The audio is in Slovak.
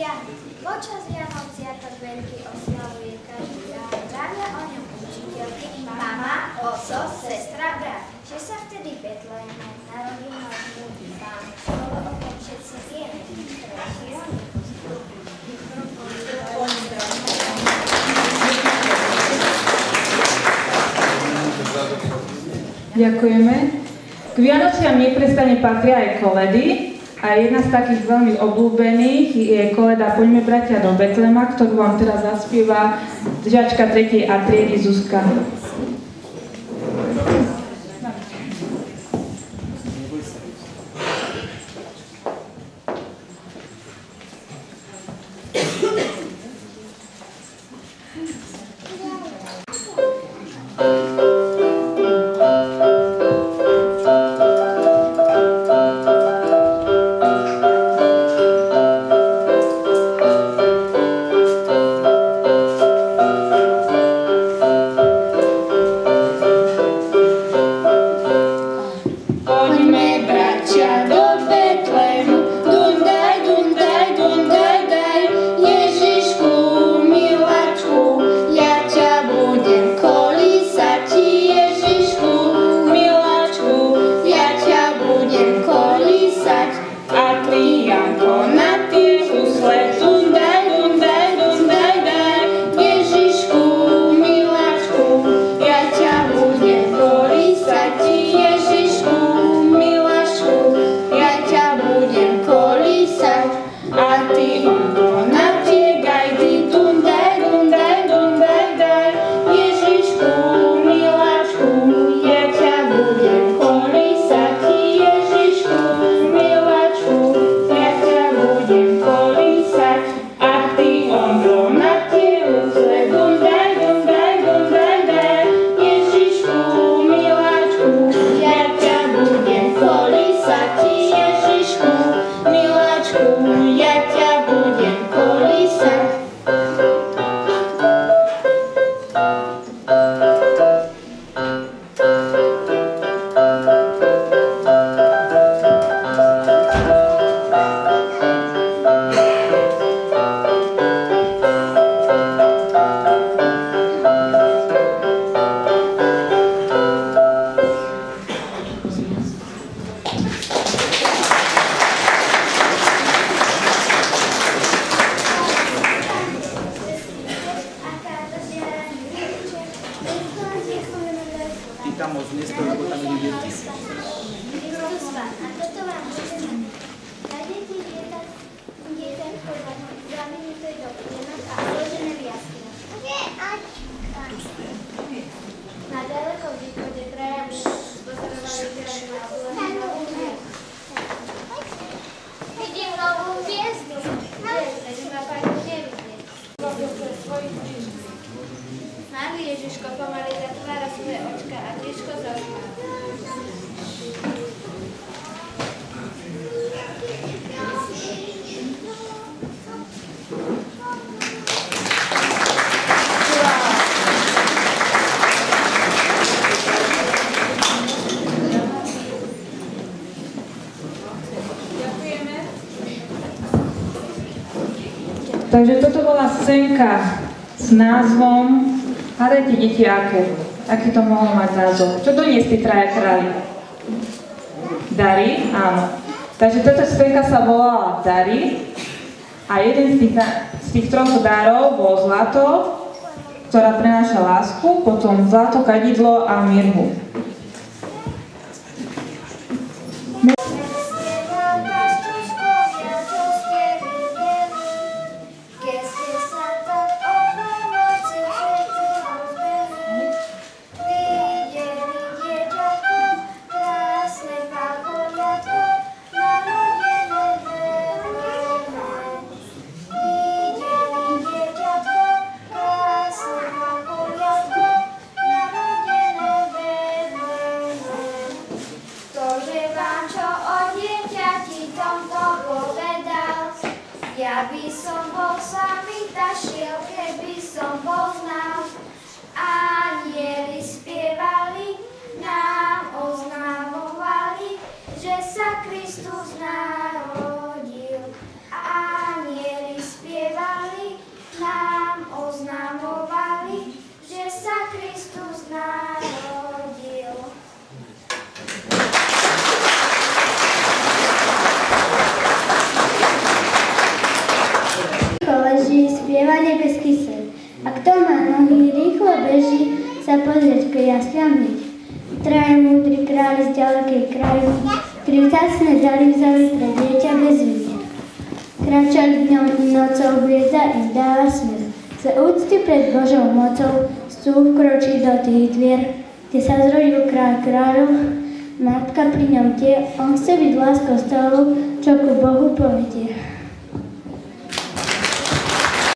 Vianoc. Počas Vianoc sviatok veľký oslavuje každý rad. Pravia o ňom učiteľky, mama, oco, sestra, brat. Že sa vtedy v Betleheme narodil náš múdry Pán. Bolo o tom všetci vieme, ktoré široky Ďakujeme. K Vianociam neprestane patria aj koledy a jedna z takých veľmi obľúbených je koleda Poďme bratia do Betlema, ktorú vám teraz zaspieva žiačka 3. A triedy Zuzka. Takže toto bola scénka s názvom Hádajte, deti, aký to mohol mať názov. Čo doniesli traja králi? Dary? Áno. Takže táto scénka sa volala Dary a jeden z tých troch darov bol zlato, ktorá prináša lásku, potom zlato, kadidlo a mirhu. Ja by som bol sami tašiel, keby som bol znal. Anjeli spievali, nám oznamovali, že sa Kristus narodil. Anjeli spievali, spieva nebeský svet. A kto má nohy, rýchlo beží sa pozrieť k jasliam hneď. Traja múdri králi z ďalekej krajiny, tri vzácne dary vzali pre dieťa bez viny. Kráčali dňom i nocou, hviezda im dáva smer. Z úcty pred Božou mocou vstúp kročí do tých dvier, kde sa zrodil kráľ kráľov, matka pri ňom tie, on chce byť láskou stolou, čo ku Bohu povedie.